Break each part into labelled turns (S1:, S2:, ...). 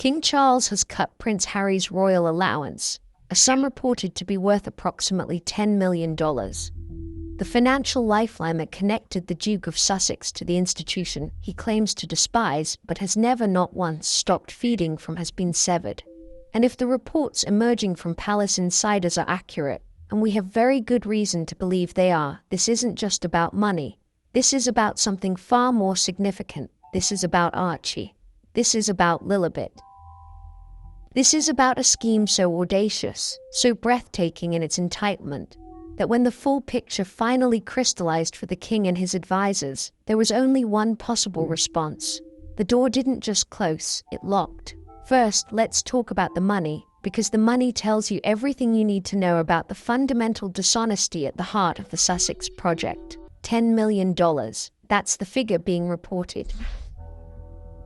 S1: King Charles has cut Prince Harry's royal allowance, a sum reported to be worth approximately $10 million. The financial lifeline that connected the Duke of Sussex to the institution he claims to despise but has never not once stopped feeding from has been severed. And if the reports emerging from palace insiders are accurate, and we have very good reason to believe they are, this isn't just about money. This is about something far more significant. This is about Archie. This is about Lilibet. This is about a scheme so audacious, so breathtaking in its entitlement, that when the full picture finally crystallized for the king and his advisors, there was only one possible response. The door didn't just close, it locked. First, let's talk about the money, because the money tells you everything you need to know about the fundamental dishonesty at the heart of the Sussex project. $10 million. That's the figure being reported.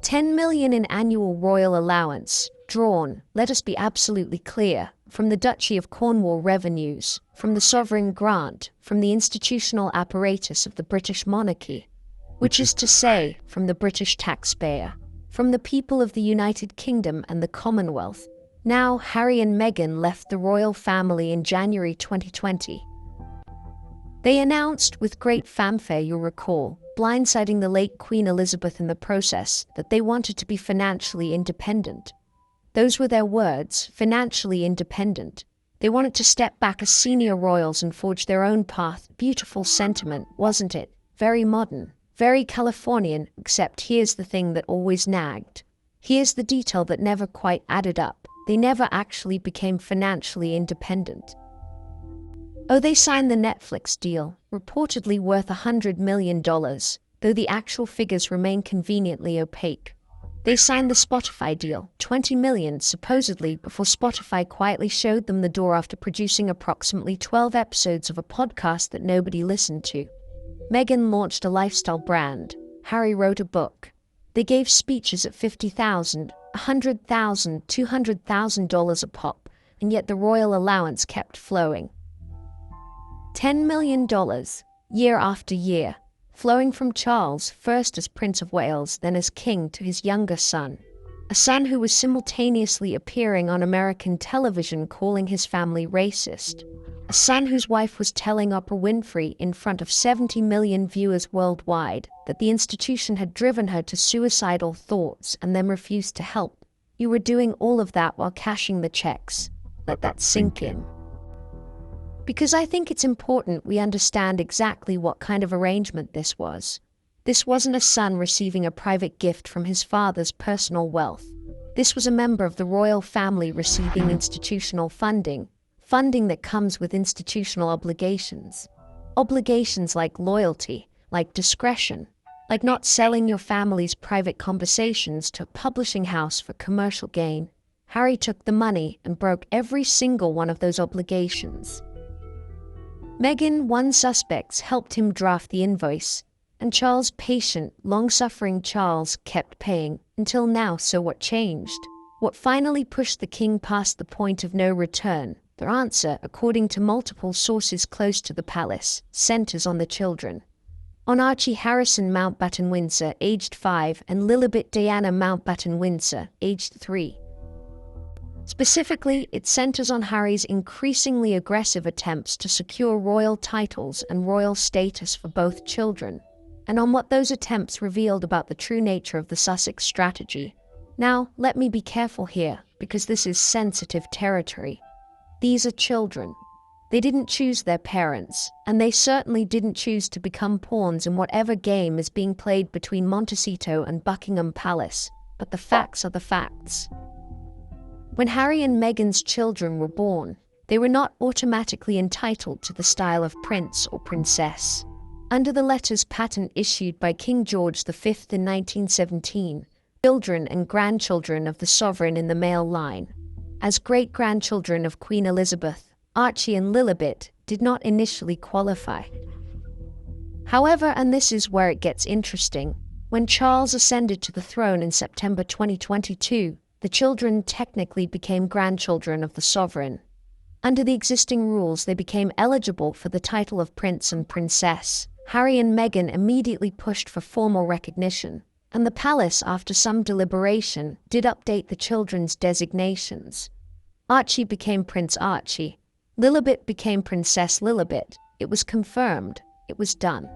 S1: $10 million in annual royal allowance, drawn, let us be absolutely clear, from the Duchy of Cornwall revenues, from the sovereign grant, from the institutional apparatus of the British monarchy, which is to say, from the British taxpayer, from the people of the United Kingdom and the Commonwealth. Now, Harry and Meghan left the royal family in January 2020. They announced, with great fanfare you'll recall, blindsiding the late Queen Elizabeth in the process, that they wanted to be financially independent. Those were their words, financially independent. They wanted to step back as senior royals and forge their own path. Beautiful sentiment, wasn't it? Very modern, very Californian, except here's the thing that always nagged. Here's the detail that never quite added up. They never actually became financially independent. Oh, they signed the Netflix deal, reportedly worth $100 million, though the actual figures remain conveniently opaque. They signed the Spotify deal, $20 million supposedly, before Spotify quietly showed them the door after producing approximately 12 episodes of a podcast that nobody listened to. Meghan launched a lifestyle brand. Harry wrote a book. They gave speeches at $50,000, $100,000, $200,000 a pop, and yet the royal allowance kept flowing. $10 million, year after year, flowing from Charles, first as Prince of Wales, then as king, to his younger son. A son who was simultaneously appearing on American television calling his family racist. A son whose wife was telling Oprah Winfrey in front of 70 million viewers worldwide that the institution had driven her to suicidal thoughts and then refused to help. You were doing all of that while cashing the checks. Let that sink in. Because I think it's important we understand exactly what kind of arrangement this was. This wasn't a son receiving a private gift from his father's personal wealth. This was a member of the royal family receiving institutional funding, funding that comes with institutional obligations. Obligations like loyalty, like discretion, like not selling your family's private conversations to a publishing house for commercial gain. Harry took the money and broke every single one of those obligations. Meghan, one suspect, helped him draft the invoice, and Charles, patient, long-suffering Charles, kept paying, until now. So what changed? What finally pushed the king past the point of no return? Their answer, according to multiple sources close to the palace, centers on the children. On Archie Harrison Mountbatten-Windsor, aged 5, and Lilibet Diana Mountbatten-Windsor, aged 3. Specifically, it centers on Harry's increasingly aggressive attempts to secure royal titles and royal status for both children, and on what those attempts revealed about the true nature of the Sussex strategy. Now, let me be careful here, because this is sensitive territory. These are children. They didn't choose their parents, and they certainly didn't choose to become pawns in whatever game is being played between Montecito and Buckingham Palace, but the facts are the facts. When Harry and Meghan's children were born, they were not automatically entitled to the style of prince or princess. Under the letters patent issued by King George V in 1917, children and grandchildren of the sovereign in the male line, as great-grandchildren of Queen Elizabeth, Archie and Lilibet, did not initially qualify. However, and this is where it gets interesting, when Charles ascended to the throne in September 2022, the children technically became grandchildren of the sovereign. Under the existing rules, they became eligible for the title of prince and princess. Harry and Meghan immediately pushed for formal recognition, and the palace, after some deliberation, did update the children's designations. Archie became Prince Archie. Lilibet became Princess Lilibet. It was confirmed. It was done.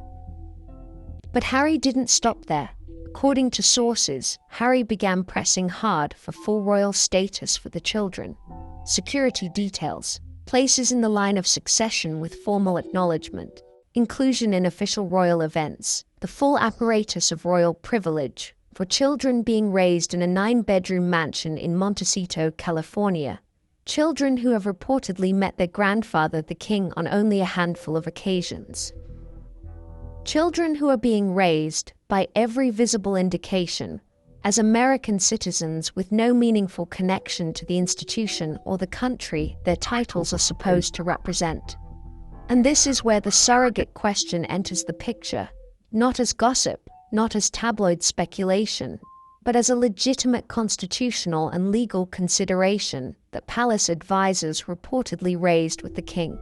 S1: But Harry didn't stop there. According to sources, Harry began pressing hard for full royal status for the children. Security details, places in the line of succession with formal acknowledgement, inclusion in official royal events, the full apparatus of royal privilege, for children being raised in a 9-bedroom mansion in Montecito, California. Children who have reportedly met their grandfather, the king, on only a handful of occasions. Children who are being raised, by every visible indication, as American citizens with no meaningful connection to the institution or the country their titles are supposed to represent. And this is where the surrogate question enters the picture, not as gossip, not as tabloid speculation, but as a legitimate constitutional and legal consideration that palace advisors reportedly raised with the king.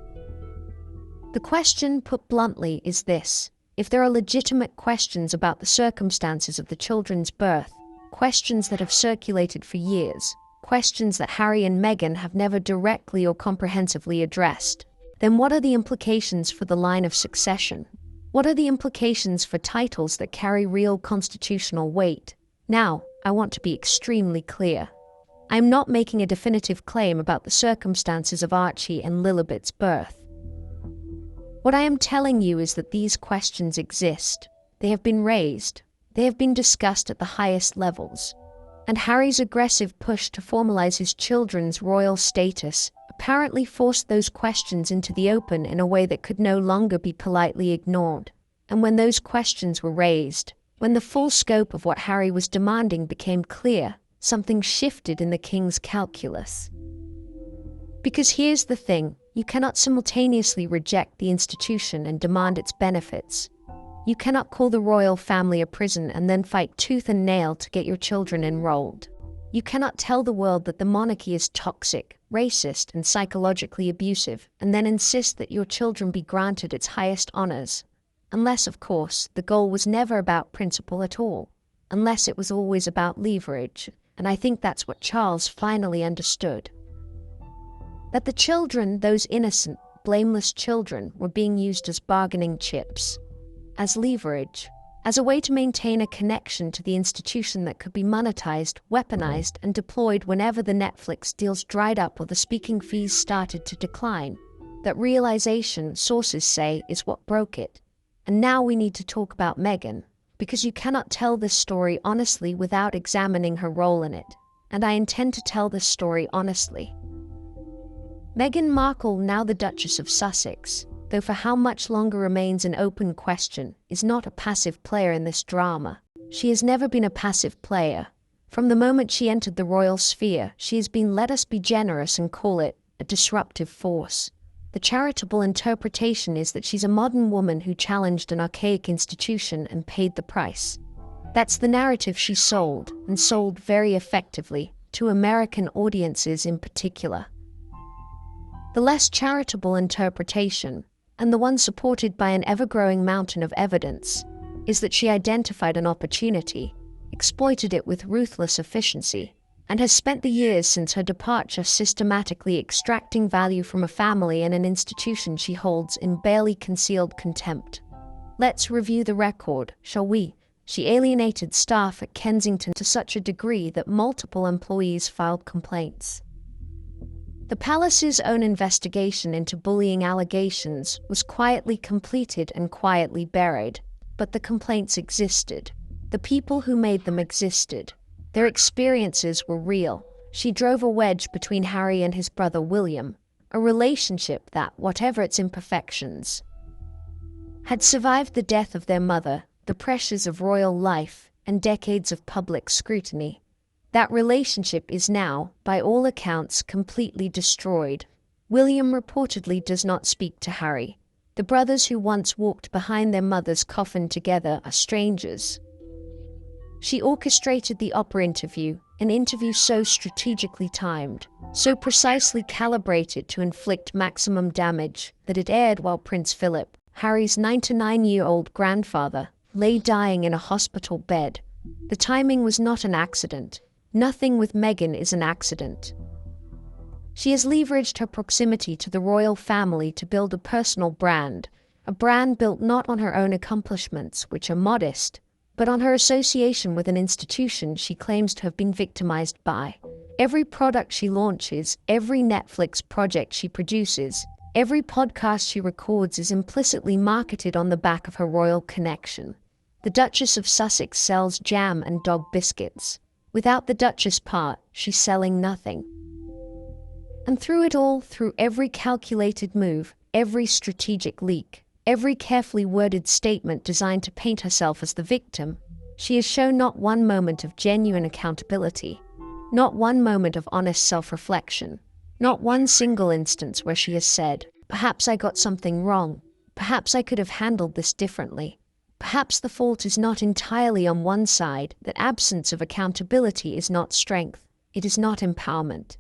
S1: The question, put bluntly, is this: if there are legitimate questions about the circumstances of the children's birth, questions that have circulated for years, questions that Harry and Meghan have never directly or comprehensively addressed, then what are the implications for the line of succession? What are the implications for titles that carry real constitutional weight? Now, I want to be extremely clear. I am not making a definitive claim about the circumstances of Archie and Lilibet's birth. What I am telling you is that these questions exist. They have been raised. They have been discussed at the highest levels. And Harry's aggressive push to formalize his children's royal status apparently forced those questions into the open in a way that could no longer be politely ignored. And when those questions were raised, when the full scope of what Harry was demanding became clear, something shifted in the king's calculus. Because here's the thing, you cannot simultaneously reject the institution and demand its benefits. You cannot call the royal family a prison and then fight tooth and nail to get your children enrolled. You cannot tell the world that the monarchy is toxic, racist, and psychologically abusive, and then insist that your children be granted its highest honors. Unless, of course, the goal was never about principle at all. Unless it was always about leverage, and I think that's what Charles finally understood. That the children, those innocent, blameless children, were being used as bargaining chips, as leverage, as a way to maintain a connection to the institution that could be monetized, weaponized, and deployed whenever the Netflix deals dried up or the speaking fees started to decline. That realization, sources say, is what broke it. And now we need to talk about Meghan, because you cannot tell this story honestly without examining her role in it. And I intend to tell this story honestly. Meghan Markle, now the Duchess of Sussex, though for how much longer remains an open question, is not a passive player in this drama. She has never been a passive player. From the moment she entered the royal sphere, she has been, let us be generous and call it, a disruptive force. The charitable interpretation is that she's a modern woman who challenged an archaic institution and paid the price. That's the narrative she sold, and sold very effectively, to American audiences in particular. The less charitable interpretation, and the one supported by an ever-growing mountain of evidence, is that she identified an opportunity, exploited it with ruthless efficiency, and has spent the years since her departure systematically extracting value from a family and an institution she holds in barely concealed contempt. Let's review the record, shall we? She alienated staff at Kensington to such a degree that multiple employees filed complaints. The palace's own investigation into bullying allegations was quietly completed and quietly buried, but the complaints existed. The people who made them existed. Their experiences were real. She drove a wedge between Harry and his brother William, a relationship that, whatever its imperfections, had survived the death of their mother, the pressures of royal life, and decades of public scrutiny. That relationship is now, by all accounts, completely destroyed. William reportedly does not speak to Harry. The brothers who once walked behind their mother's coffin together are strangers. She orchestrated the opera interview, an interview so strategically timed, so precisely calibrated to inflict maximum damage, that it aired while Prince Philip, Harry's 99-year-old grandfather, lay dying in a hospital bed, The timing was not an accident. Nothing with Meghan is an accident. She has leveraged her proximity to the royal family to build a personal brand, a brand built not on her own accomplishments, which are modest, but on her association with an institution she claims to have been victimized by. Every product she launches, every Netflix project she produces, every podcast she records is implicitly marketed on the back of her royal connection. The Duchess of Sussex sells jam and dog biscuits. Without the Duchess part, she's selling nothing. And through it all, through every calculated move, every strategic leak, every carefully worded statement designed to paint herself as the victim, she has shown not one moment of genuine accountability, not one moment of honest self-reflection, not one single instance where she has said, "Perhaps I got something wrong. Perhaps I could have handled this differently. Perhaps the fault is not entirely on one side." That absence of accountability is not strength. It is not empowerment.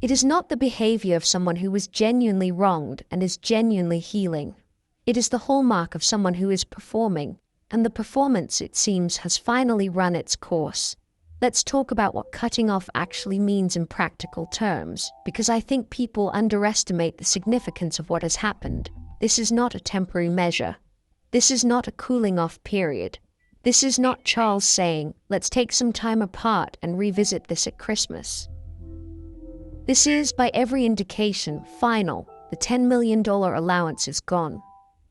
S1: It is not the behavior of someone who was genuinely wronged and is genuinely healing. It is the hallmark of someone who is performing, and the performance, it seems, has finally run its course. Let's talk about what cutting off actually means in practical terms, because I think people underestimate the significance of what has happened. This is not a temporary measure. This is not a cooling off period. This is not Charles saying, "Let's take some time apart and revisit this at Christmas." This is, by every indication, final. The $10 million allowance is gone.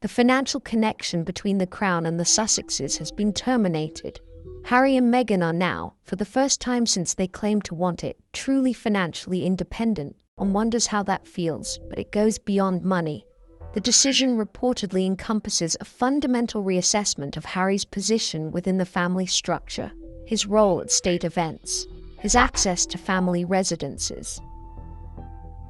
S1: The financial connection between the Crown and the Sussexes has been terminated. Harry and Meghan are now, for the first time since they claimed to want it, truly financially independent. One wonders how that feels, but it goes beyond money. The decision reportedly encompasses a fundamental reassessment of Harry's position within the family structure, his role at state events, his access to family residences,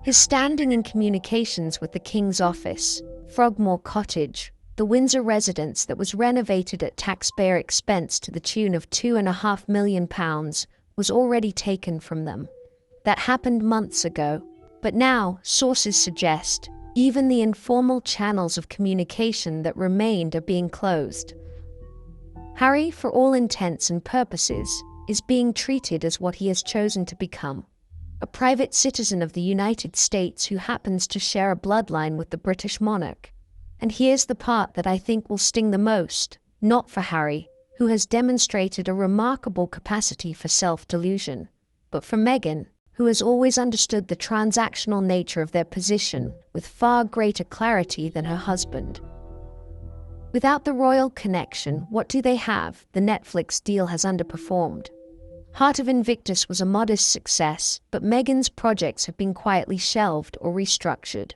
S1: his standing in communications with the King's Office, Frogmore Cottage, the Windsor residence that was renovated at taxpayer expense to the tune of £2.5 million, was already taken from them. That happened months ago, but now, sources suggest, even the informal channels of communication that remained are being closed. Harry, for all intents and purposes, is being treated as what he has chosen to become, a private citizen of the United States who happens to share a bloodline with the British monarch. And here's the part that I think will sting the most, not for Harry, who has demonstrated a remarkable capacity for self-delusion, but for Meghan, who has always understood the transactional nature of their position with far greater clarity than her husband. Without the royal connection, what do they have? The Netflix deal has underperformed. Heart of Invictus was a modest success, but Meghan's projects have been quietly shelved or restructured.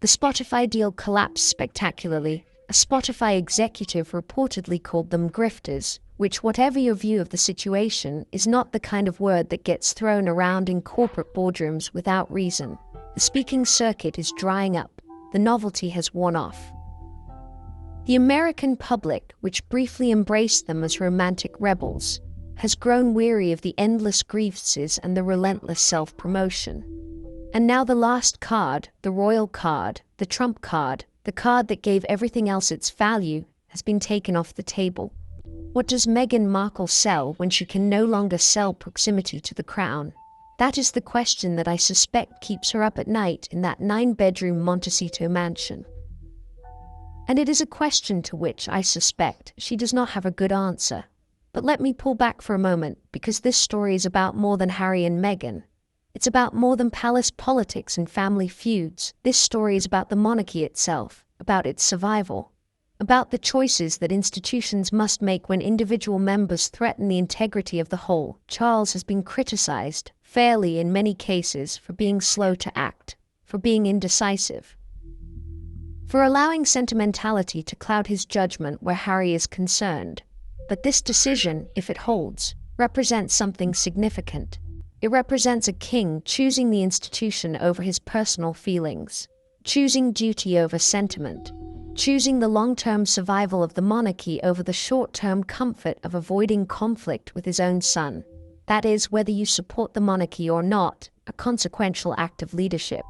S1: The Spotify deal collapsed spectacularly. A Spotify executive reportedly called them grifters, which, whatever your view of the situation, is not the kind of word that gets thrown around in corporate boardrooms without reason. The speaking circuit is drying up. The novelty has worn off. The American public, which briefly embraced them as romantic rebels, has grown weary of the endless grievances and the relentless self-promotion. And now the last card, the royal card, the trump card, the card that gave everything else its value, has been taken off the table. What does Meghan Markle sell when she can no longer sell proximity to the crown? That is the question that I suspect keeps her up at night in that 9-bedroom Montecito mansion. And it is a question to which I suspect she does not have a good answer. But let me pull back for a moment, because this story is about more than Harry and Meghan. It's about more than palace politics and family feuds. This story is about the monarchy itself, about its survival, about the choices that institutions must make when individual members threaten the integrity of the whole. Charles has been criticized, fairly in many cases, for being slow to act, for being indecisive, for allowing sentimentality to cloud his judgment where Harry is concerned. But this decision, if it holds, represents something significant. It represents a king choosing the institution over his personal feelings, choosing duty over sentiment, choosing the long-term survival of the monarchy over the short-term comfort of avoiding conflict with his own son. That is, whether you support the monarchy or not, a consequential act of leadership.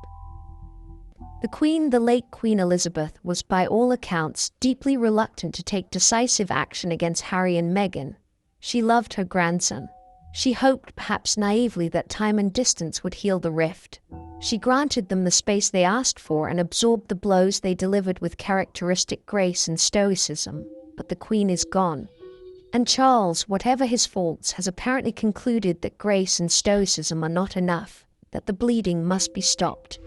S1: The Queen, the late Queen Elizabeth, was by all accounts deeply reluctant to take decisive action against Harry and Meghan. She loved her grandson. She hoped, perhaps naively, that time and distance would heal the rift. She granted them the space they asked for and absorbed the blows they delivered with characteristic grace and stoicism. But the Queen is gone. And Charles, whatever his faults, has apparently concluded that grace and stoicism are not enough, that the bleeding must be stopped,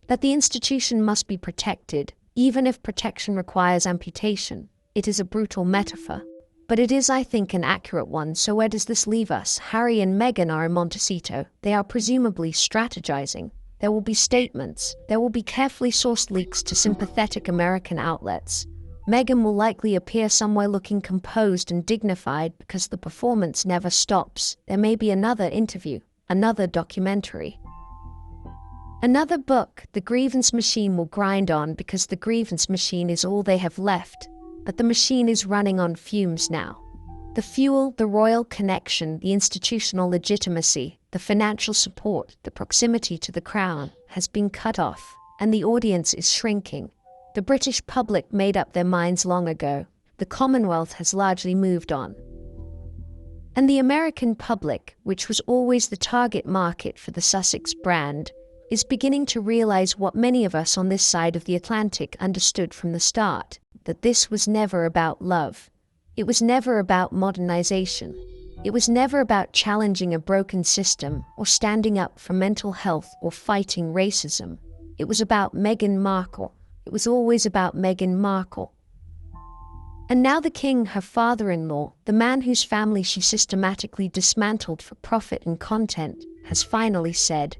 S1: that the institution must be protected, even if protection requires amputation. It is a brutal metaphor, but it is, I think, an accurate one. So where does this leave us? Harry and Meghan are in Montecito. They are presumably strategizing. There will be statements. There will be carefully sourced leaks to sympathetic American outlets. Meghan will likely appear somewhere looking composed and dignified because the performance never stops. There may be another interview, another documentary, another book. The grievance machine will grind on because the grievance machine is all they have left. But the machine is running on fumes now. The fuel, the royal connection, the institutional legitimacy, the financial support, the proximity to the crown has been cut off, and the audience is shrinking. The British public made up their minds long ago. The Commonwealth has largely moved on. And the American public, which was always the target market for the Sussex brand, is beginning to realize what many of us on this side of the Atlantic understood from the start, that this was never about love. It was never about modernization. It was never about challenging a broken system or standing up for mental health or fighting racism. It was about Meghan Markle. It was always about Meghan Markle. And now the king, her father-in-law, the man whose family she systematically dismantled for profit and content, has finally said,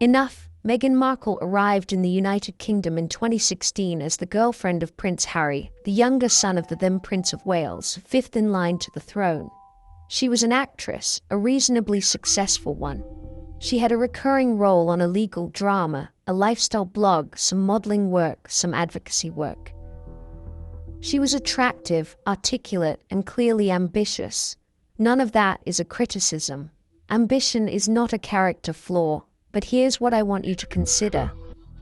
S1: enough. Meghan Markle arrived in the United Kingdom in 2016 as the girlfriend of Prince Harry, the younger son of the then Prince of Wales, fifth in line to the throne. She was an actress, a reasonably successful one. She had a recurring role on a legal drama, a lifestyle blog, some modeling work, some advocacy work. She was attractive, articulate, and clearly ambitious. None of that is a criticism. Ambition is not a character flaw. But here's what I want you to consider.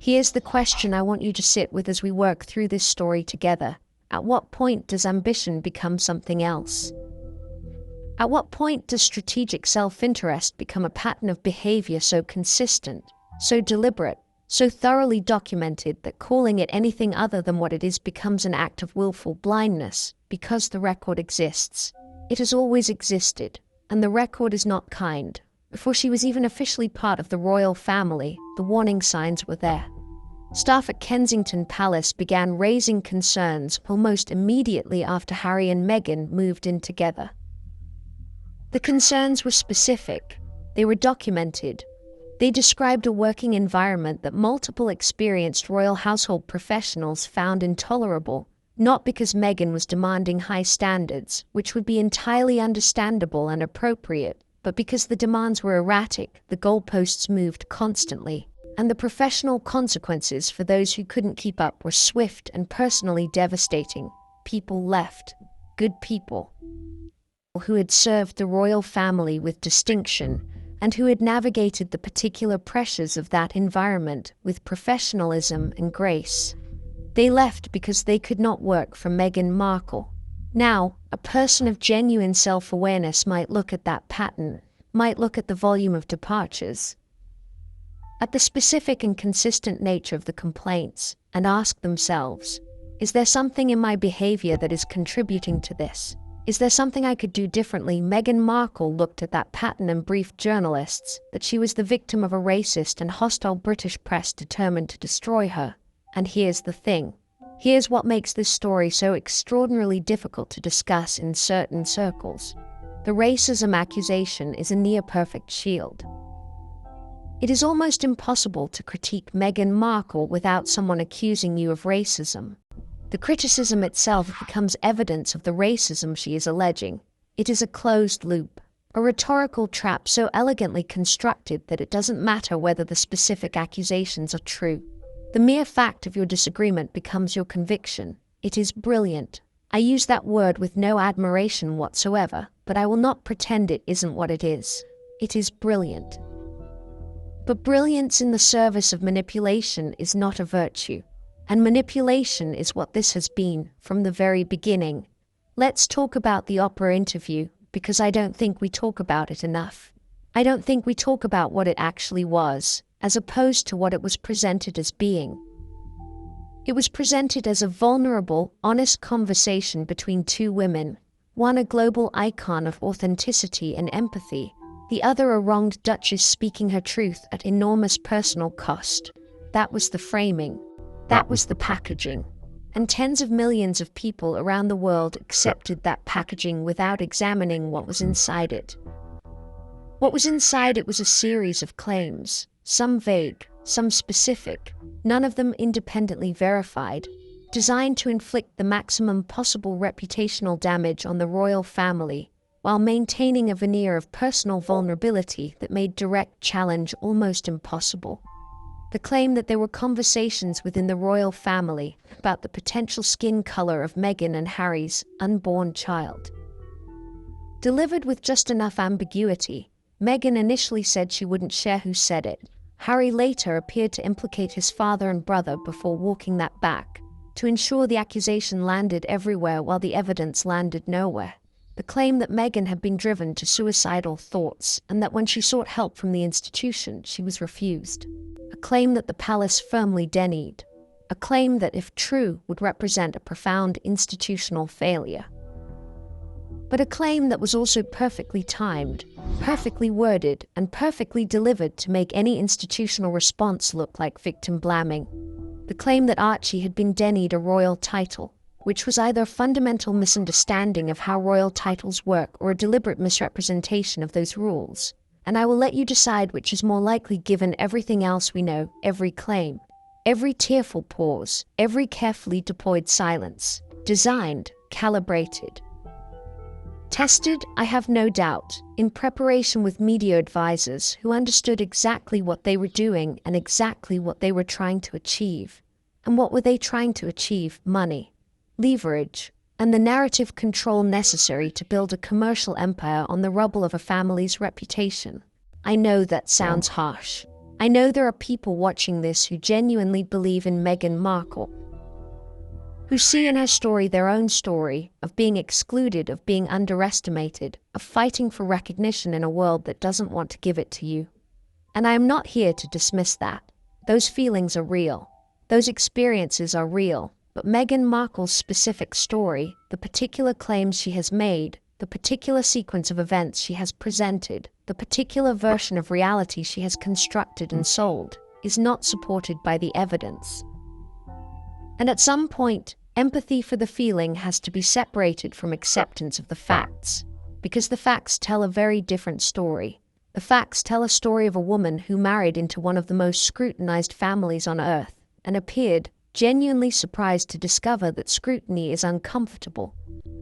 S1: Here's the question I want you to sit with as we work through this story together. At what point does ambition become something else? At what point does strategic self-interest become a pattern of behavior so consistent, so deliberate, so thoroughly documented that calling it anything other than what it is becomes an act of willful blindness? Because the record exists. It has always existed, and the record is not kind. Before she was even officially part of the royal family, the warning signs were there. Staff at Kensington Palace began raising concerns almost immediately after Harry and Meghan moved in together. The concerns were specific. They were documented. They described a working environment that multiple experienced royal household professionals found intolerable, not because Meghan was demanding high standards, which would be entirely understandable and appropriate, but because the demands were erratic, the goalposts moved constantly, and the professional consequences for those who couldn't keep up were swift and personally devastating. People left. Good people. Who had served the royal family with distinction, and who had navigated the particular pressures of that environment with professionalism and grace. They left because they could not work for Meghan Markle. Now, a person of genuine self-awareness might look at that pattern, might look at the volume of departures, at the specific and consistent nature of the complaints, and ask themselves, is there something in my behavior that is contributing to this? Is there something I could do differently? Meghan Markle looked at that pattern and briefed journalists that she was the victim of a racist and hostile British press determined to destroy her. And here's the thing. Here's what makes this story so extraordinarily difficult to discuss in certain circles. The racism accusation is a near-perfect shield. It is almost impossible to critique Meghan Markle without someone accusing you of racism. The criticism itself becomes evidence of the racism she is alleging. It is a closed loop, a rhetorical trap so elegantly constructed that it doesn't matter whether the specific accusations are true. The mere fact of your disagreement becomes your conviction. It is brilliant. I use that word with no admiration whatsoever, but I will not pretend it isn't what it is. It is brilliant. But brilliance in the service of manipulation is not a virtue. And manipulation is what this has been from the very beginning. Let's talk about the Oprah interview, because I don't think we talk about it enough. I don't think we talk about what it actually was, as opposed to what it was presented as being. It was presented as a vulnerable, honest conversation between two women, one a global icon of authenticity and empathy, the other a wronged duchess speaking her truth at enormous personal cost. That was the framing. That was the packaging. And tens of millions of people around the world accepted that packaging without examining what was inside it. What was inside it was a series of claims, some vague, some specific, none of them independently verified, designed to inflict the maximum possible reputational damage on the royal family, while maintaining a veneer of personal vulnerability that made direct challenge almost impossible. The claim that there were conversations within the royal family about the potential skin color of Meghan and Harry's unborn child. Delivered with just enough ambiguity, Meghan initially said she wouldn't share who said it. Harry later appeared to implicate his father and brother before walking that back, to ensure the accusation landed everywhere while the evidence landed nowhere. The claim that Meghan had been driven to suicidal thoughts and that when she sought help from the institution, she was refused. A claim that the palace firmly denied. A claim that, if true, would represent a profound institutional failure. But a claim that was also perfectly timed, perfectly worded, and perfectly delivered to make any institutional response look like victim blaming. The claim that Archie had been denied a royal title, which was either a fundamental misunderstanding of how royal titles work or a deliberate misrepresentation of those rules. And I will let you decide which is more likely given everything else we know, every claim, every tearful pause, every carefully deployed silence, designed, calibrated. Tested, I have no doubt, in preparation with media advisors who understood exactly what they were doing and exactly what they were trying to achieve. And what were they trying to achieve? Money, leverage, and the narrative control necessary to build a commercial empire on the rubble of a family's reputation. I know that sounds harsh. I know there are people watching this who genuinely believe in Meghan Markle, who see in her story their own story of being excluded, of being underestimated, of fighting for recognition in a world that doesn't want to give it to you. And I am not here to dismiss that. Those feelings are real. Those experiences are real. But Meghan Markle's specific story, the particular claims she has made, the particular sequence of events she has presented, the particular version of reality she has constructed and sold, is not supported by the evidence. And at some point, empathy for the feeling has to be separated from acceptance of the facts, because the facts tell a very different story. The facts tell a story of a woman who married into one of the most scrutinized families on earth and appeared genuinely surprised to discover that scrutiny is uncomfortable,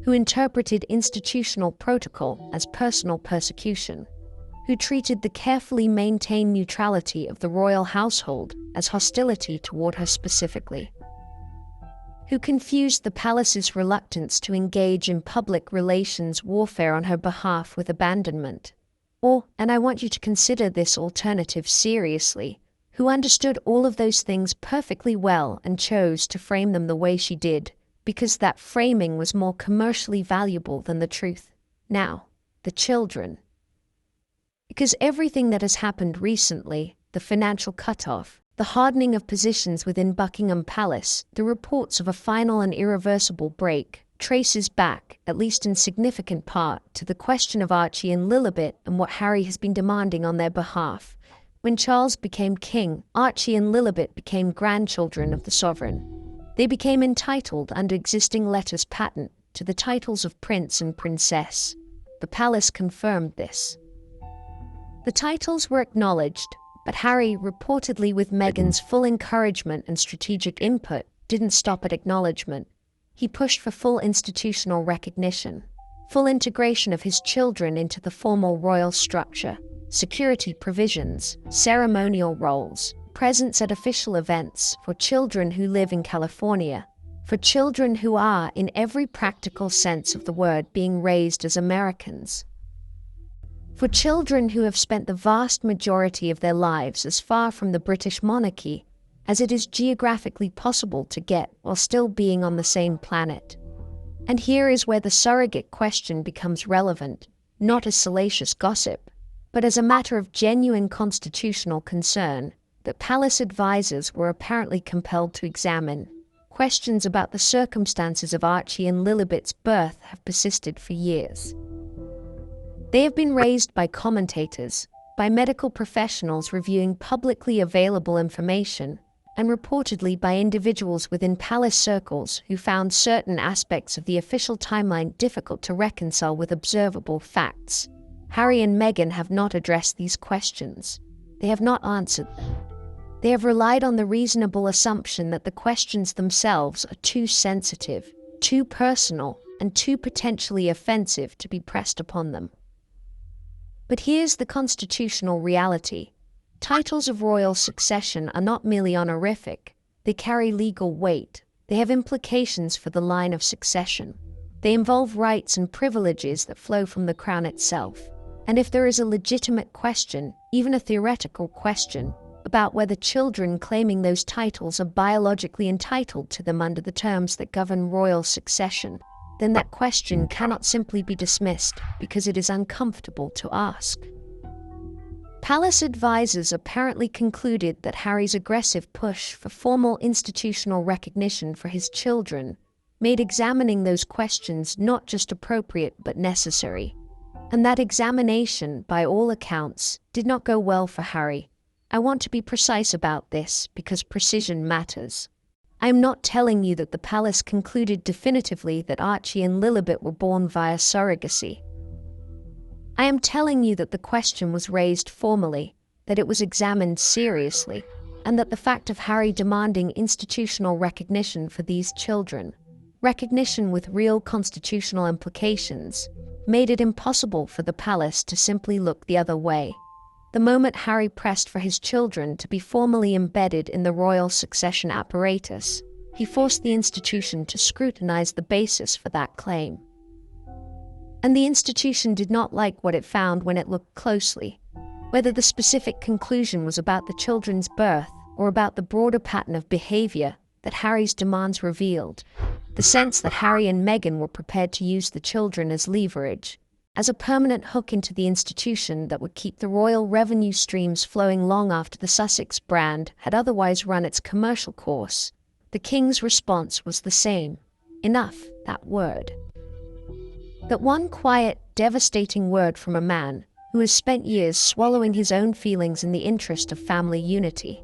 S1: who interpreted institutional protocol as personal persecution, who treated the carefully maintained neutrality of the royal household as hostility toward her specifically, who confused the palace's reluctance to engage in public relations warfare on her behalf with abandonment, or, and I want you to consider this alternative seriously, who understood all of those things perfectly well and chose to frame them the way she did, because that framing was more commercially valuable than the truth. Now, the children. Because everything that has happened recently, the financial cutoff, the hardening of positions within Buckingham Palace, the reports of a final and irreversible break, traces back, at least in significant part, to the question of Archie and Lilibet and what Harry has been demanding on their behalf. When Charles became king, Archie and Lilibet became grandchildren of the sovereign. They became entitled, under existing letters patent, to the titles of prince and princess. The palace confirmed this. The titles were acknowledged, but Harry, reportedly with Meghan's full encouragement and strategic input, didn't stop at acknowledgement. He pushed for full institutional recognition, full integration of his children into the formal royal structure, security provisions, ceremonial roles, presence at official events for children who live in California, for children who are, in every practical sense of the word, being raised as Americans, for children who have spent the vast majority of their lives as far from the British monarchy as it is geographically possible to get while still being on the same planet, And here is where the surrogate question becomes relevant, not as salacious gossip, but as a matter of genuine constitutional concern that palace advisors were apparently compelled to examine. Questions about the circumstances of Archie and Lilibet's birth have persisted for years. They have been raised by commentators, by medical professionals reviewing publicly available information, and reportedly by individuals within palace circles who found certain aspects of the official timeline difficult to reconcile with observable facts. Harry and Meghan have not addressed these questions. They have not answered them. They have relied on the reasonable assumption that the questions themselves are too sensitive, too personal, and too potentially offensive to be pressed upon them. But here's the constitutional reality. Titles of royal succession are not merely honorific. They carry legal weight. They have implications for the line of succession. They involve rights and privileges that flow from the crown itself. And if there is a legitimate question, even a theoretical question, about whether children claiming those titles are biologically entitled to them under the terms that govern royal succession, then that question cannot simply be dismissed because it is uncomfortable to ask. Palace advisors apparently concluded that Harry's aggressive push for formal institutional recognition for his children made examining those questions not just appropriate but necessary. And that examination, by all accounts, did not go well for Harry. I want to be precise about this because precision matters. I am not telling you that the palace concluded definitively that Archie and Lilibet were born via surrogacy. I am telling you that the question was raised formally, that it was examined seriously, and that the fact of Harry demanding institutional recognition for these children, recognition with real constitutional implications, made it impossible for the palace to simply look the other way. The moment Harry pressed for his children to be formally embedded in the royal succession apparatus, he forced the institution to scrutinize the basis for that claim. And the institution did not like what it found when it looked closely, whether the specific conclusion was about the children's birth or about the broader pattern of behavior that Harry's demands revealed, the sense that Harry and Meghan were prepared to use the children as leverage, as a permanent hook into the institution that would keep the royal revenue streams flowing long after the Sussex brand had otherwise run its commercial course. The king's response was the same. Enough, that word. That one quiet, devastating word from a man who has spent years swallowing his own feelings in the interest of family unity.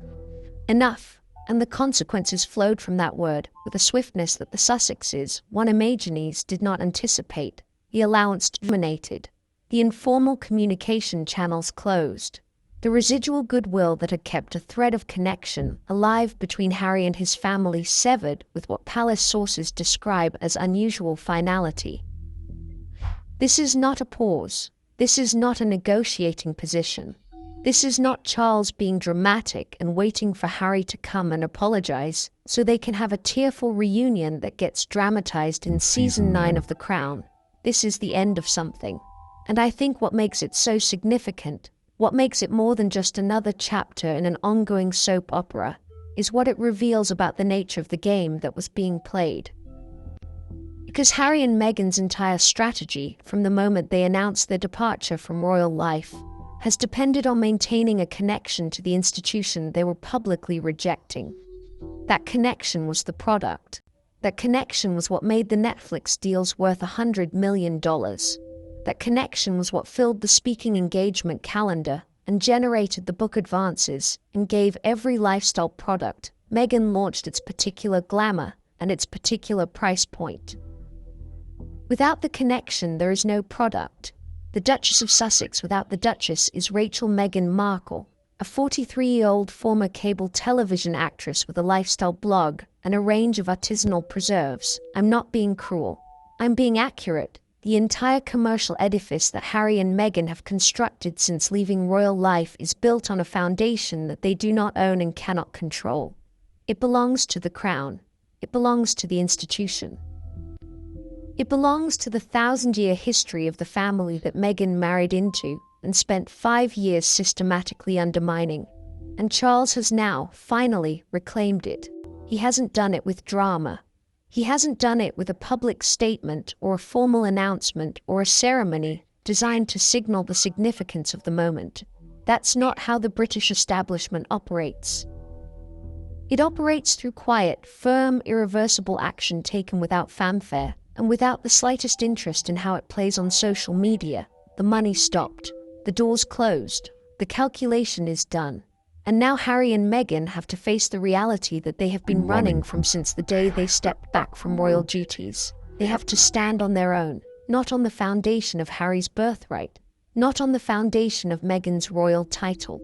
S1: Enough, and the consequences flowed from that word with a swiftness that the Sussexes, one imagines, did not anticipate. The allowance terminated, the informal communication channels closed, the residual goodwill that had kept a thread of connection alive between Harry and his family severed with what palace sources describe as unusual finality. This is not a pause. This is not a negotiating position. This is not Charles being dramatic and waiting for Harry to come and apologize so they can have a tearful reunion that gets dramatized in season 9 of The Crown. This is the end of something. And I think what makes it so significant, what makes it more than just another chapter in an ongoing soap opera, is what it reveals about the nature of the game that was being played. Because Harry and Meghan's entire strategy, from the moment they announced their departure from royal life, has depended on maintaining a connection to the institution they were publicly rejecting. That connection was the product. That connection was what made the Netflix deals worth $100 million. That connection was what filled the speaking engagement calendar and generated the book advances and gave every lifestyle product Meghan launched its particular glamour and its particular price point. Without the connection, there is no product. The Duchess of Sussex without the Duchess is Rachel Meghan Markle, a 43-year-old former cable television actress with a lifestyle blog and a range of artisanal preserves. I'm not being cruel. I'm being accurate. The entire commercial edifice that Harry and Meghan have constructed since leaving royal life is built on a foundation that they do not own and cannot control. It belongs to the crown. It belongs to the institution. It belongs to the 1,000-year history of the family that Meghan married into and spent 5 years systematically undermining. And Charles has now, finally, reclaimed it. He hasn't done it with drama. He hasn't done it with a public statement or a formal announcement or a ceremony designed to signal the significance of the moment. That's not how the British establishment operates. It operates through quiet, firm, irreversible action taken without fanfare and without the slightest interest in how it plays on social media. The money stopped. The doors closed. The calculation is done. And now Harry and Meghan have to face the reality that they have been running from since the day they stepped back from royal duties. They have to stand on their own, not on the foundation of Harry's birthright, not on the foundation of Meghan's royal title,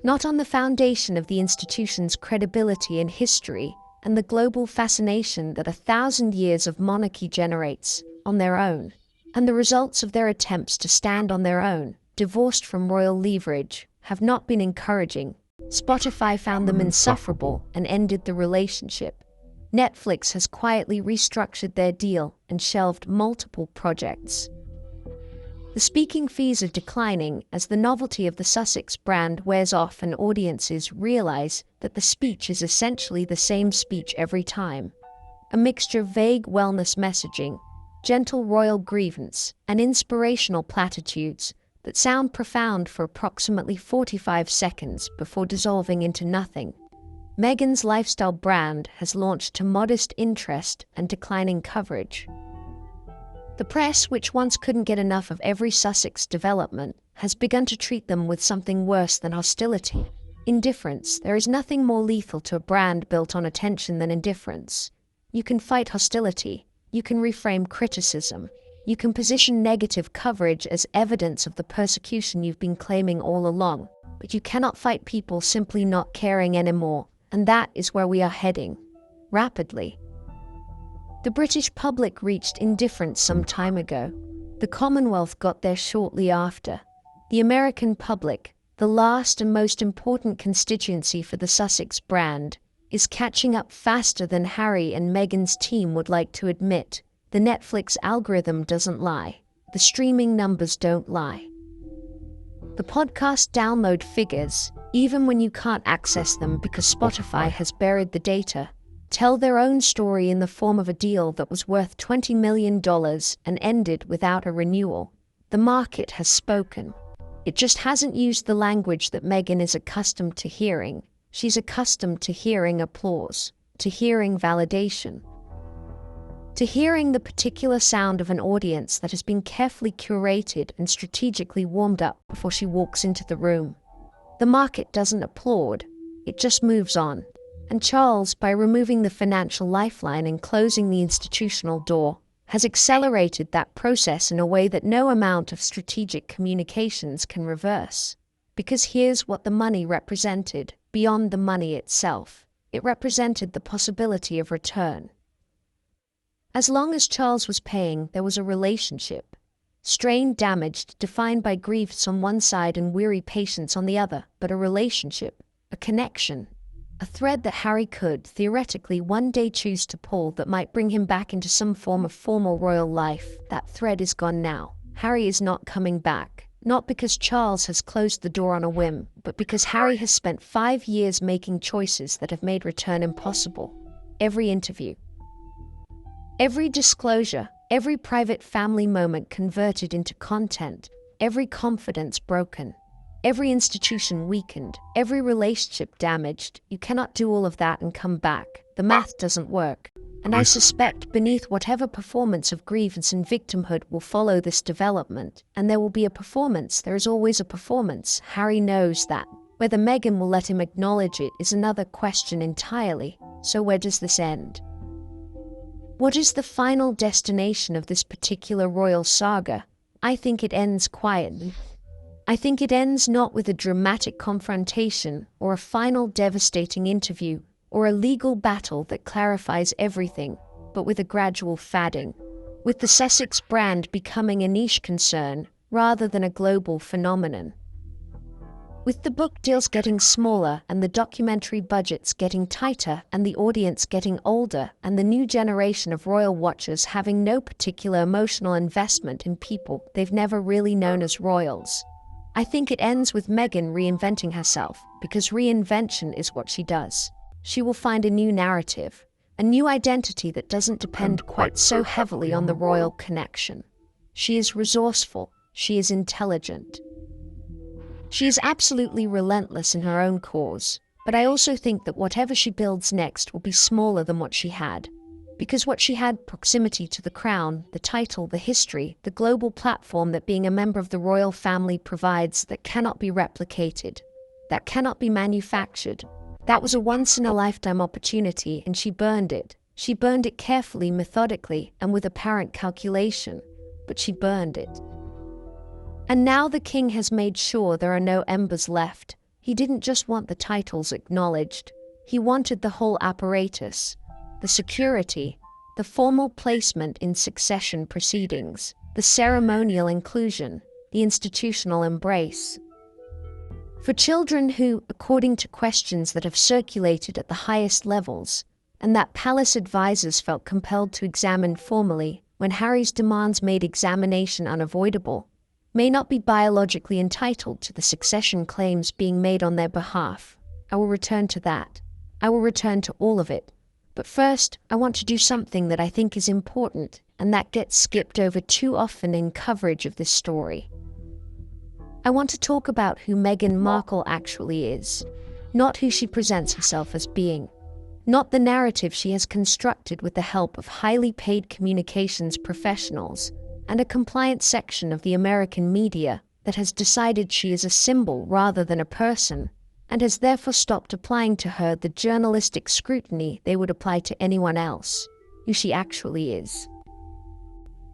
S1: not on the foundation of the institution's credibility and history and the global fascination that 1,000 years of monarchy generates, on their own. And the results of their attempts to stand on their own, divorced from royal leverage, have not been encouraging. Spotify found them insufferable and ended the relationship. Netflix has quietly restructured their deal and shelved multiple projects. The speaking fees are declining as the novelty of the Sussex brand wears off and audiences realize that the speech is essentially the same speech every time. A mixture of vague wellness messaging, gentle royal grievance, and inspirational platitudes that sound profound for approximately 45 seconds before dissolving into nothing. Meghan's lifestyle brand has launched to modest interest and declining coverage. The press, which once couldn't get enough of every Sussex development, has begun to treat them with something worse than hostility. Indifference. There is nothing more lethal to a brand built on attention than indifference. You can fight hostility. You can reframe criticism. You can position negative coverage as evidence of the persecution you've been claiming all along. But you cannot fight people simply not caring anymore, and that is where we are heading. Rapidly. The British public reached indifference some time ago. The Commonwealth got there shortly after. The American public, the last and most important constituency for the Sussex brand, is catching up faster than Harry and Meghan's team would like to admit. The Netflix algorithm doesn't lie. The streaming numbers don't lie. The podcast download figures, even when you can't access them because Spotify has buried the data, tell their own story in the form of a deal that was worth $20 million and ended without a renewal. The market has spoken. It just hasn't used the language that Meghan is accustomed to hearing. She's accustomed to hearing applause, to hearing validation, to hearing the particular sound of an audience that has been carefully curated and strategically warmed up before she walks into the room. The market doesn't applaud, it just moves on. And Charles, by removing the financial lifeline and closing the institutional door, has accelerated that process in a way that no amount of strategic communications can reverse. Because here's what the money represented, beyond the money itself. It represented the possibility of return. As long as Charles was paying, there was a relationship. Strained, damaged, defined by griefs on one side and weary patience on the other, but a relationship, a connection. A thread that Harry could, theoretically, one day choose to pull that might bring him back into some form of formal royal life. That thread is gone now. Harry is not coming back. Not because Charles has closed the door on a whim, but because Harry has spent 5 years making choices that have made return impossible. Every interview, every disclosure, every private family moment converted into content, every confidence broken, every institution weakened, every relationship damaged. You cannot do all of that and come back. The math doesn't work. And I suspect beneath whatever performance of grievance and victimhood will follow this development, and there will be a performance, there is always a performance. Harry knows that. Whether Meghan will let him acknowledge it is another question entirely. So where does this end? What is the final destination of this particular royal saga? I think it ends quietly. I think it ends not with a dramatic confrontation or a final devastating interview or a legal battle that clarifies everything, but with a gradual fading, with the Sussex brand becoming a niche concern rather than a global phenomenon. With the book deals getting smaller and the documentary budgets getting tighter and the audience getting older and the new generation of royal watchers having no particular emotional investment in people they've never really known as royals. I think it ends with Meghan reinventing herself, because reinvention is what she does. She will find a new narrative a new identity that doesn't depend quite so heavily on the royal connection. She is resourceful. She is intelligent. She is absolutely relentless in her own cause, but I also think that whatever she builds next will be smaller than what she had. Because what she had, proximity to the crown, the title, the history, the global platform that being a member of the royal family provides, that cannot be replicated, that cannot be manufactured. That was a once-in-a-lifetime opportunity, and she burned it. She burned it carefully, methodically, and with apparent calculation, but she burned it. And now the king has made sure there are no embers left. He didn't just want the titles acknowledged. He wanted the whole apparatus, the security, the formal placement in succession proceedings, the ceremonial inclusion, the institutional embrace. For children who, according to questions that have circulated at the highest levels, and that palace advisors felt compelled to examine formally when Harry's demands made examination unavoidable, may not be biologically entitled to the succession claims being made on their behalf. I will return to that. I will return to all of it. But first, I want to do something that I think is important, and that gets skipped over too often in coverage of this story. I want to talk about who Meghan Markle actually is, not who she presents herself as being, not the narrative she has constructed with the help of highly paid communications professionals and a compliant section of the American media that has decided she is a symbol rather than a person, and has therefore stopped applying to her the journalistic scrutiny they would apply to anyone else, who she actually is.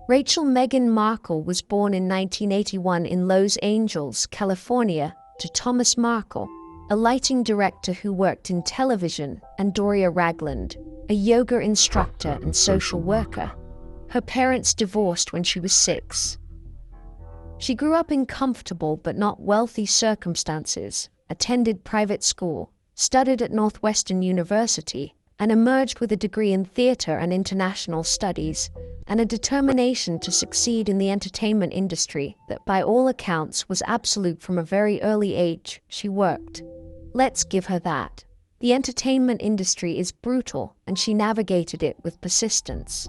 S1: Rachel Meghan Markle was born in 1981 in Los Angeles, California, to Thomas Markle, a lighting director who worked in television, and Doria Ragland, a yoga instructor and social worker. Her parents divorced when she was 6. She grew up in comfortable but not wealthy circumstances, attended private school, studied at Northwestern University, and emerged with a degree in theater and international studies, and a determination to succeed in the entertainment industry that by all accounts was absolute from a very early age. She worked. Let's give her that. The entertainment industry is brutal, and she navigated it with persistence.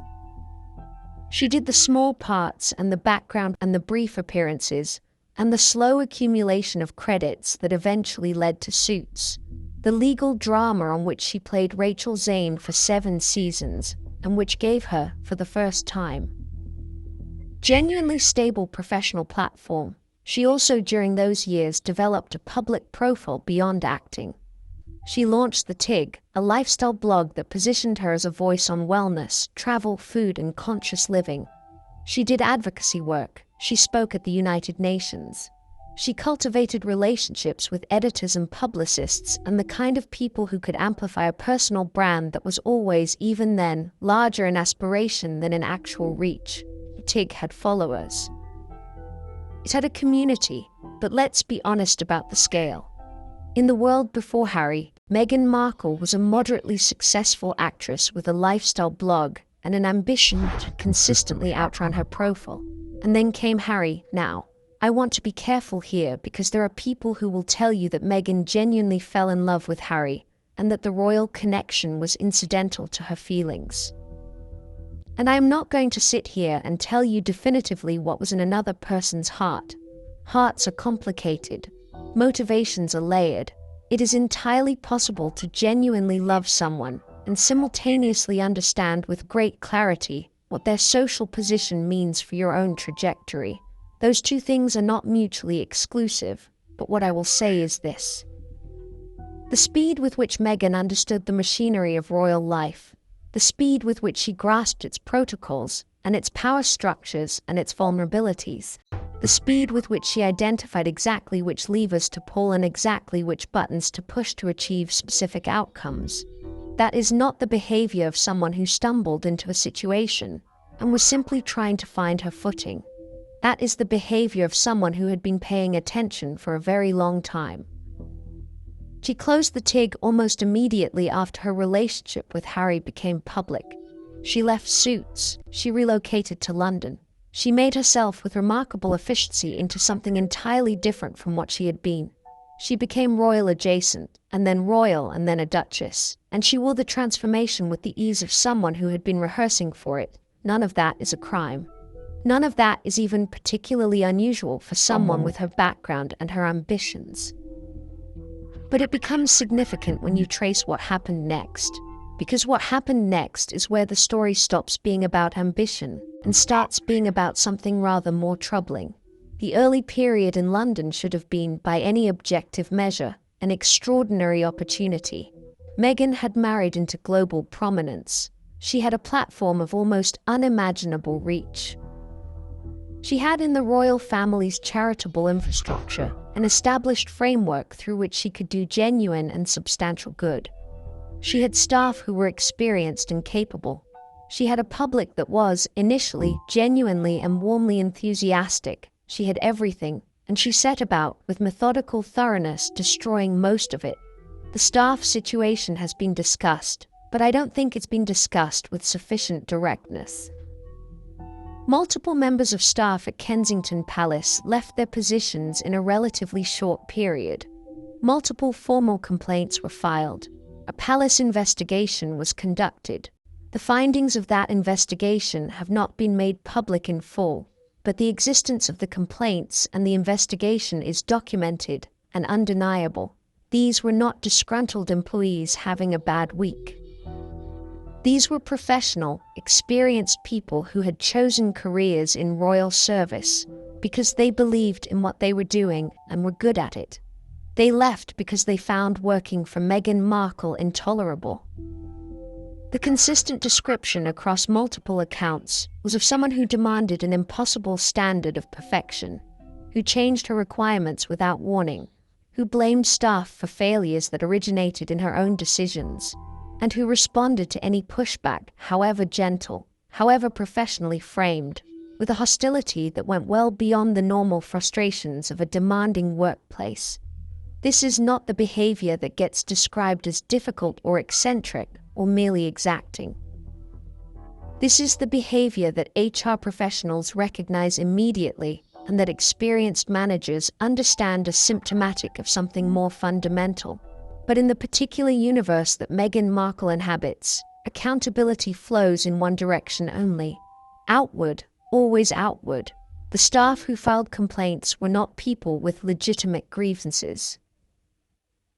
S1: She did the small parts and the background and the brief appearances, and the slow accumulation of credits that eventually led to Suits, the legal drama on which she played Rachel Zane for 7 seasons, and which gave her, for the first time, genuinely stable professional platform. She also during those years developed a public profile beyond acting. She launched The Tig, a lifestyle blog that positioned her as a voice on wellness, travel, food, and conscious living. She did advocacy work. She spoke at the United Nations. She cultivated relationships with editors and publicists and the kind of people who could amplify a personal brand that was always, even then, larger in aspiration than in actual reach. Tig had followers. It had a community, but let's be honest about the scale. In the world before Harry, Meghan Markle was a moderately successful actress with a lifestyle blog and an ambition that had consistently outran her profile. And then came Harry. Now, I want to be careful here because there are people who will tell you that Meghan genuinely fell in love with Harry and that the royal connection was incidental to her feelings. And I am not going to sit here and tell you definitively what was in another person's heart. Hearts are complicated. Motivations are layered. It is entirely possible to genuinely love someone and simultaneously understand with great clarity what their social position means for your own trajectory. Those two things are not mutually exclusive, but what I will say is this. The speed with which Meghan understood the machinery of royal life, the speed with which she grasped its protocols and its power structures and its vulnerabilities, the speed with which she identified exactly which levers to pull and exactly which buttons to push to achieve specific outcomes. That is not the behavior of someone who stumbled into a situation and was simply trying to find her footing. That is the behavior of someone who had been paying attention for a very long time. She closed the Tig almost immediately after her relationship with Harry became public. She left Suits. She relocated to London. She made herself with remarkable efficiency into something entirely different from what she had been. She became royal adjacent, and then royal, and then a duchess, and she wore the transformation with the ease of someone who had been rehearsing for it. None of that is a crime. None of that is even particularly unusual for someone with her background and her ambitions. But it becomes significant when you trace what happened next, because what happened next is where the story stops being about ambition and starts being about something rather more troubling. The early period in London should have been, by any objective measure, an extraordinary opportunity. Meghan had married into global prominence. She had a platform of almost unimaginable reach. She had in the royal family's charitable infrastructure an established framework through which she could do genuine and substantial good. She had staff who were experienced and capable. She had a public that was, initially, genuinely and warmly enthusiastic. She had everything, and she set about, with methodical thoroughness, destroying most of it. The staff situation has been discussed, but I don't think it's been discussed with sufficient directness. Multiple members of staff at Kensington Palace left their positions in a relatively short period. Multiple formal complaints were filed. A palace investigation was conducted. The findings of that investigation have not been made public in full, but the existence of the complaints and the investigation is documented and undeniable. These were not disgruntled employees having a bad week. These were professional, experienced people who had chosen careers in royal service because they believed in what they were doing and were good at it. They left because they found working for Meghan Markle intolerable. The consistent description across multiple accounts was of someone who demanded an impossible standard of perfection, who changed her requirements without warning, who blamed staff for failures that originated in her own decisions, and who responded to any pushback, however gentle, however professionally framed, with a hostility that went well beyond the normal frustrations of a demanding workplace. This is not the behavior that gets described as difficult or eccentric or merely exacting. This is the behavior that HR professionals recognize immediately and that experienced managers understand as symptomatic of something more fundamental. But in the particular universe that Meghan Markle inhabits, accountability flows in one direction only. Outward, always outward. The staff who filed complaints were not people with legitimate grievances.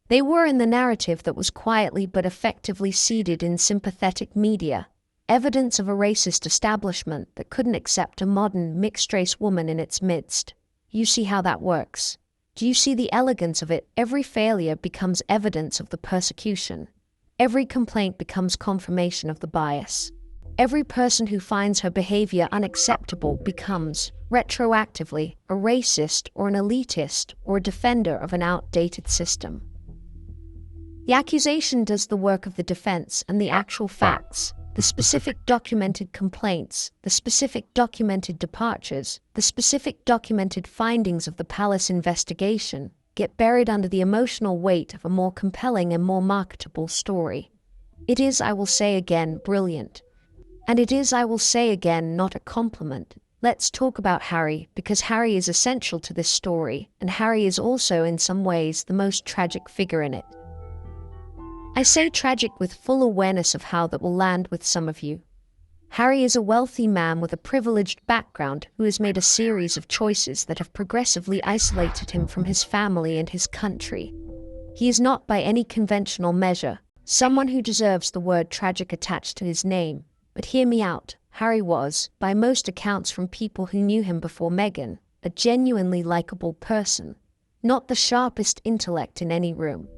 S1: They were in the narrative that was quietly but effectively seeded in sympathetic media, evidence of a racist establishment that couldn't accept a modern, mixed-race woman in its midst. You see how that works. Do you see the elegance of it? Every failure becomes evidence of the persecution. Every complaint becomes confirmation of the bias. Every person who finds her behavior unacceptable becomes, retroactively, a racist or an elitist or a defender of an outdated system. The accusation does the work of the defense, and the actual facts, the specific documented complaints, the specific documented departures, the specific documented findings of the palace investigation, get buried under the emotional weight of a more compelling and more marketable story. It is, I will say again, brilliant. And it is, I will say again, not a compliment. Let's talk about Harry, because Harry is essential to this story, and Harry is also in some ways the most tragic figure in it. I say tragic with full awareness of how that will land with some of you. Harry is a wealthy man with a privileged background who has made a series of choices that have progressively isolated him from his family and his country. He is not, by any conventional measure, someone who deserves the word tragic attached to his name. But hear me out. Harry was, by most accounts from people who knew him before Meghan, a genuinely likable person. Not the sharpest intellect in any room.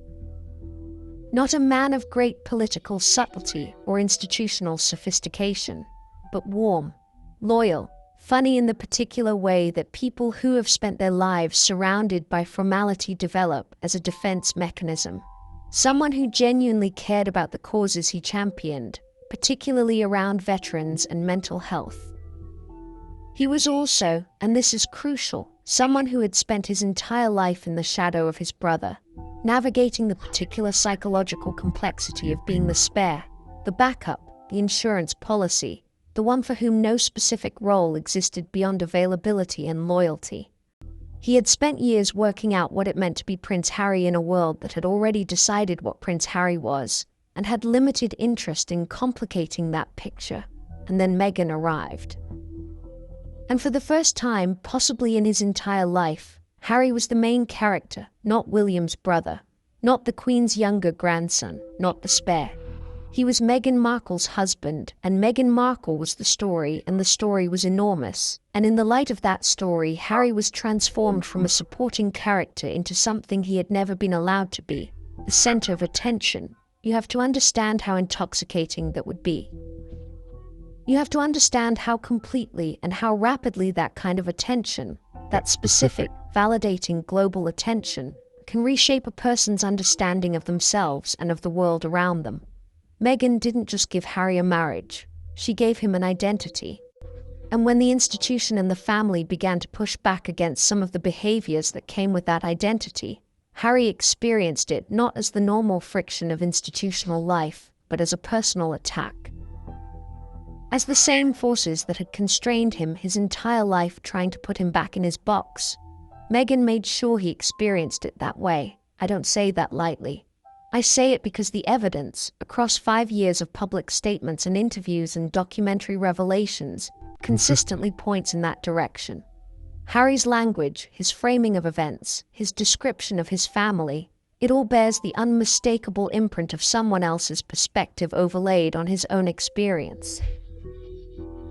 S1: Not a man of great political subtlety or institutional sophistication, but warm, loyal, funny in the particular way that people who have spent their lives surrounded by formality develop as a defense mechanism. Someone who genuinely cared about the causes he championed, particularly around veterans and mental health. He was also, and this is crucial, someone who had spent his entire life in the shadow of his brother, navigating the particular psychological complexity of being the spare, the backup, the insurance policy, the one for whom no specific role existed beyond availability and loyalty. He had spent years working out what it meant to be Prince Harry in a world that had already decided what Prince Harry was, and had limited interest in complicating that picture. And then Meghan arrived. And for the first time, possibly in his entire life, Harry was the main character, not William's brother, not the Queen's younger grandson, not the spare. He was Meghan Markle's husband, and Meghan Markle was the story, and the story was enormous. And in the light of that story, Harry was transformed from a supporting character into something he had never been allowed to be, the center of attention. You have to understand how intoxicating that would be. You have to understand how completely and how rapidly that kind of attention, that specific, validating global attention, can reshape a person's understanding of themselves and of the world around them. Meghan didn't just give Harry a marriage, she gave him an identity. And when the institution and the family began to push back against some of the behaviors that came with that identity, Harry experienced it not as the normal friction of institutional life, but as a personal attack. As the same forces that had constrained him his entire life trying to put him back in his box, Meghan made sure he experienced it that way. I don't say that lightly. I say it because the evidence, across 5 years of public statements and interviews and documentary revelations, consistently points in that direction. Harry's language, his framing of events, his description of his family, it all bears the unmistakable imprint of someone else's perspective overlaid on his own experience.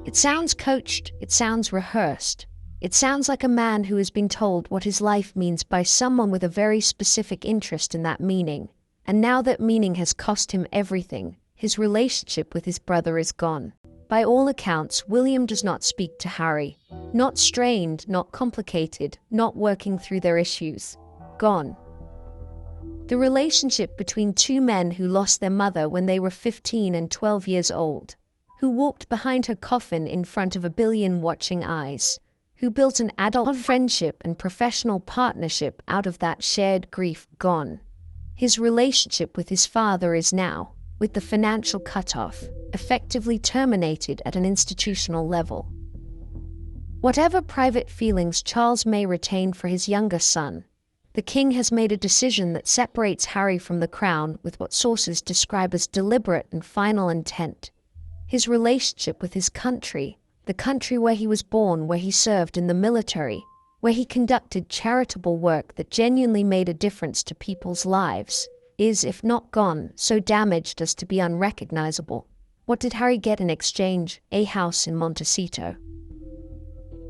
S1: It sounds coached, it sounds rehearsed. It sounds like a man who has been told what his life means by someone with a very specific interest in that meaning. And now that meaning has cost him everything. His relationship with his brother is gone. By all accounts, William does not speak to Harry. Not strained, not complicated, not working through their issues. Gone. The relationship between two men who lost their mother when they were 15 and 12 years old, who walked behind her coffin in front of a billion watching eyes, who built an adult friendship and professional partnership out of that shared grief, gone. His relationship with his father is now, with the financial cutoff, effectively terminated at an institutional level. Whatever private feelings Charles may retain for his younger son, the king has made a decision that separates Harry from the crown with what sources describe as deliberate and final intent. His relationship with his country, the country where he was born, where he served in the military, where he conducted charitable work that genuinely made a difference to people's lives, is, if not gone, so damaged as to be unrecognizable. What did Harry get in exchange? A house in Montecito.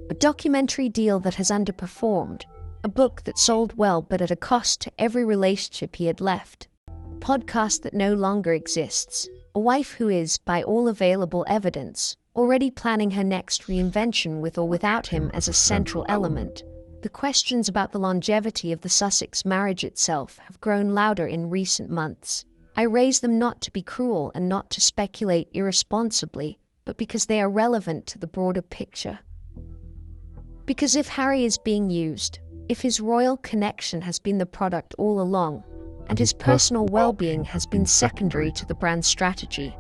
S1: A documentary deal that has underperformed. A book that sold well but at a cost to every relationship he had left. A podcast that no longer exists. A wife who is, by all available evidence, already planning her next reinvention with or without him as a central element. The questions about the longevity of the Sussex marriage itself have grown louder in recent months. I raise them not to be cruel and not to speculate irresponsibly, but because they are relevant to the broader picture. Because if Harry is being used, if his royal connection has been the product all along, and his personal well-being has been secondary to the brand strategy,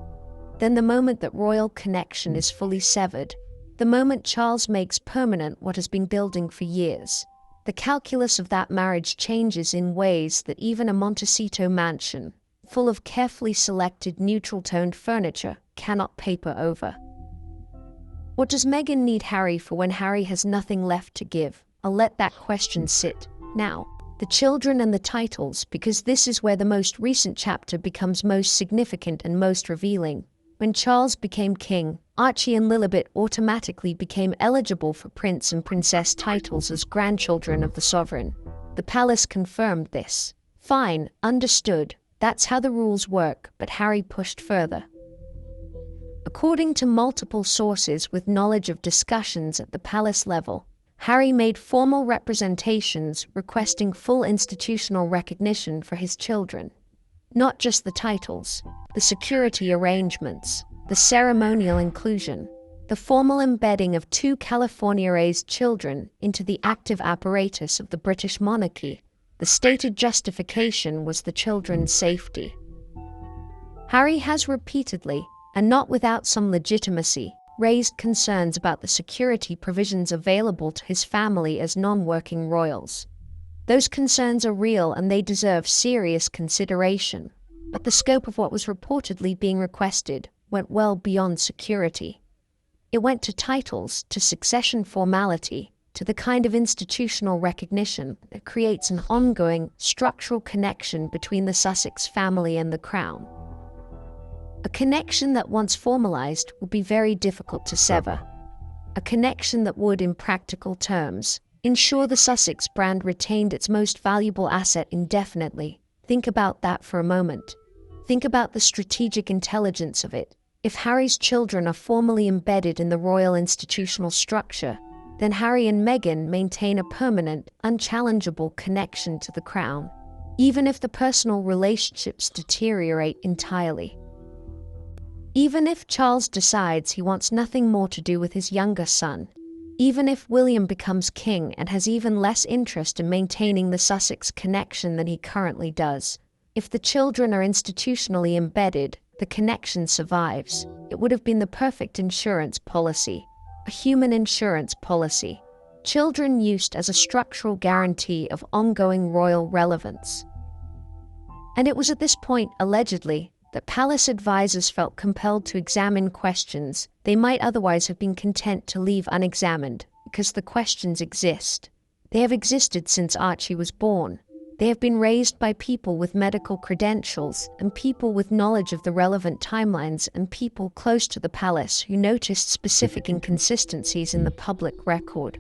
S1: then the moment that royal connection is fully severed, the moment Charles makes permanent what has been building for years, the calculus of that marriage changes in ways that even a Montecito mansion, full of carefully selected neutral-toned furniture, cannot paper over. What does Meghan need Harry for when Harry has nothing left to give? I'll let that question sit. Now, the children and the titles, because this is where the most recent chapter becomes most significant and most revealing. When Charles became king, Archie and Lilibet automatically became eligible for prince and princess titles as grandchildren of the sovereign. The palace confirmed this. Fine, understood, that's how the rules work, but Harry pushed further. According to multiple sources with knowledge of discussions at the palace level, Harry made formal representations requesting full institutional recognition for his children. Not just the titles, the security arrangements, the ceremonial inclusion, the formal embedding of 2 California-raised children into the active apparatus of the British monarchy. The stated justification was the children's safety. Harry has repeatedly, and not without some legitimacy, raised concerns about the security provisions available to his family as non-working royals. Those concerns are real and they deserve serious consideration, but the scope of what was reportedly being requested went well beyond security. It went to titles, to succession formality, to the kind of institutional recognition that creates an ongoing, structural connection between the Sussex family and the crown. A connection that, once formalized, would be very difficult to sever. A connection that would, in practical terms, ensure the Sussex brand retained its most valuable asset indefinitely. Think about that for a moment. Think about the strategic intelligence of it. If Harry's children are formally embedded in the royal institutional structure, then Harry and Meghan maintain a permanent, unchallengeable connection to the crown, even if the personal relationships deteriorate entirely. Even if Charles decides he wants nothing more to do with his younger son, even if William becomes king and has even less interest in maintaining the Sussex connection than he currently does, if the children are institutionally embedded, the connection survives. It would have been the perfect insurance policy, a human insurance policy, children used as a structural guarantee of ongoing royal relevance. And it was at this point, allegedly, that palace advisors felt compelled to examine questions they might otherwise have been content to leave unexamined, because the questions exist. They have existed since Archie was born. They have been raised by people with medical credentials and people with knowledge of the relevant timelines and people close to the palace who noticed specific inconsistencies in the public record.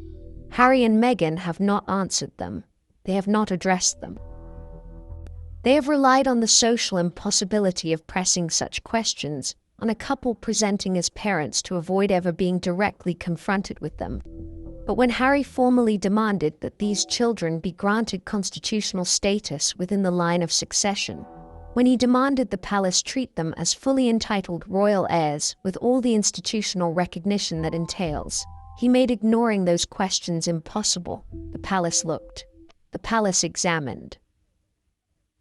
S1: Harry and Meghan have not answered them. They have not addressed them. They have relied on the social impossibility of pressing such questions on a couple presenting as parents to avoid ever being directly confronted with them. But when Harry formally demanded that these children be granted constitutional status within the line of succession, when he demanded the palace treat them as fully entitled royal heirs with all the institutional recognition that entails, he made ignoring those questions impossible. The palace looked. The palace examined.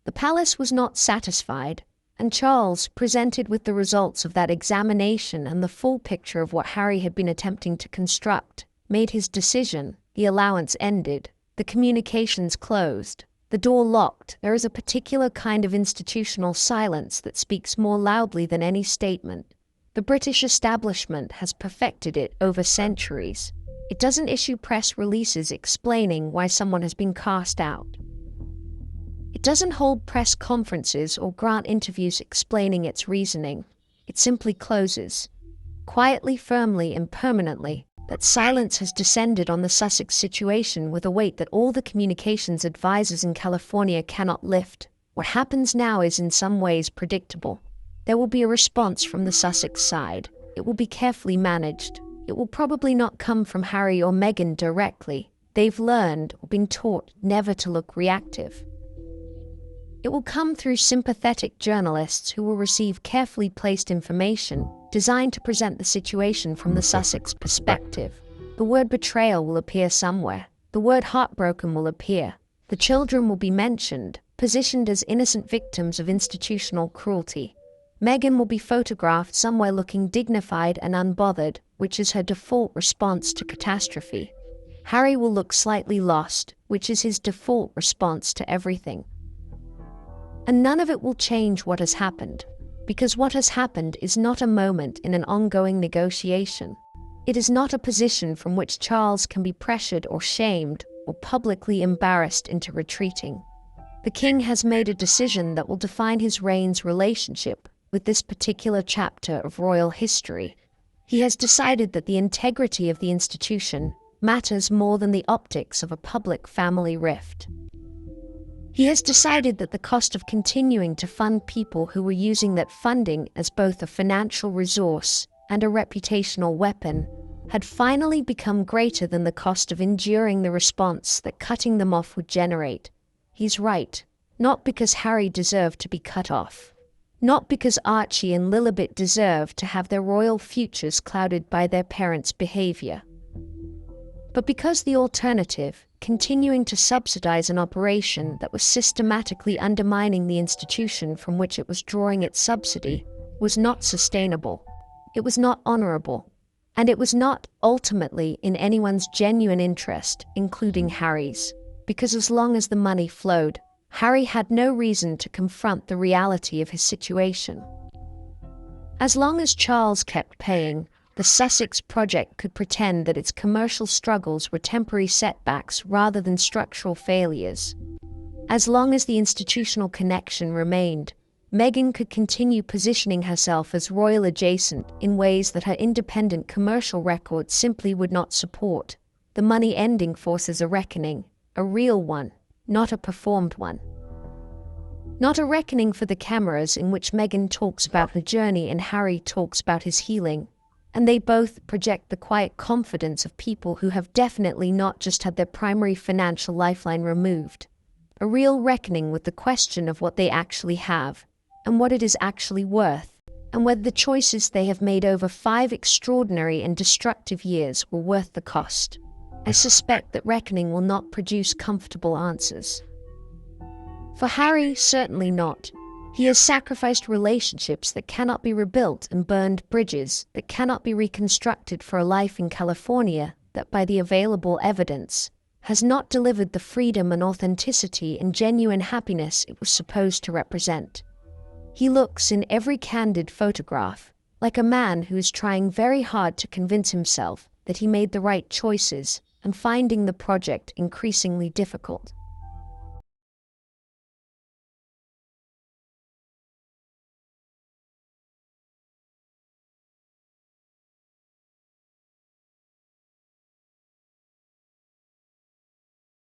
S1: The palace was not satisfied, and Charles, presented with the results of that examination and the full picture of what Harry had been attempting to construct, made his decision. The allowance ended, the communications closed, the door locked. There is a particular kind of institutional silence that speaks more loudly than any statement. The British establishment has perfected it over centuries. It doesn't issue press releases explaining why someone has been cast out. It doesn't hold press conferences or grant interviews explaining its reasoning. It simply closes. Quietly, firmly, and permanently, that silence has descended on the Sussex situation with a weight that all the communications advisors in California cannot lift. What happens now is in some ways predictable. There will be a response from the Sussex side. It will be carefully managed. It will probably not come from Harry or Meghan directly. They've learned or been taught never to look reactive. It will come through sympathetic journalists who will receive carefully placed information designed to present the situation from the Sussex perspective. The word betrayal will appear somewhere. The word heartbroken will appear. The children will be mentioned, positioned as innocent victims of institutional cruelty. Meghan will be photographed somewhere looking dignified and unbothered, which is her default response to catastrophe. Harry will look slightly lost, which is his default response to everything. And none of it will change what has happened, because what has happened is not a moment in an ongoing negotiation. It is not a position from which Charles can be pressured or shamed or publicly embarrassed into retreating. The king has made a decision that will define his reign's relationship with this particular chapter of royal history. He has decided that the integrity of the institution matters more than the optics of a public family rift. He has decided that the cost of continuing to fund people who were using that funding as both a financial resource and a reputational weapon had finally become greater than the cost of enduring the response that cutting them off would generate. He's right, not because Harry deserved to be cut off, not because Archie and Lilibet deserved to have their royal futures clouded by their parents' behavior, but because the alternative, continuing to subsidize an operation that was systematically undermining the institution from which it was drawing its subsidy, was not sustainable. It was not honorable. It was not And it was not ultimately in anyone's genuine interest, including Harry's, because as long as the money flowed, Harry had no reason to confront the reality of his situation. As long as Charles kept paying, the Sussex project could pretend that its commercial struggles were temporary setbacks rather than structural failures. As long as the institutional connection remained, Meghan could continue positioning herself as royal adjacent in ways that her independent commercial record simply would not support. The money ending forces a reckoning, a real one, not a performed one. Not a reckoning for the cameras in which Meghan talks about the journey and Harry talks about his healing, and they both project the quiet confidence of people who have definitely not just had their primary financial lifeline removed. A real reckoning with the question of what they actually have, and what it is actually worth, and whether the choices they have made over 5 extraordinary and destructive years were worth the cost. I suspect that reckoning will not produce comfortable answers. For Harry, certainly not. He has sacrificed relationships that cannot be rebuilt and burned bridges that cannot be reconstructed for a life in California that, by the available evidence, has not delivered the freedom and authenticity and genuine happiness it was supposed to represent. He looks, in every candid photograph, like a man who is trying very hard to convince himself that he made the right choices and finding the project increasingly difficult.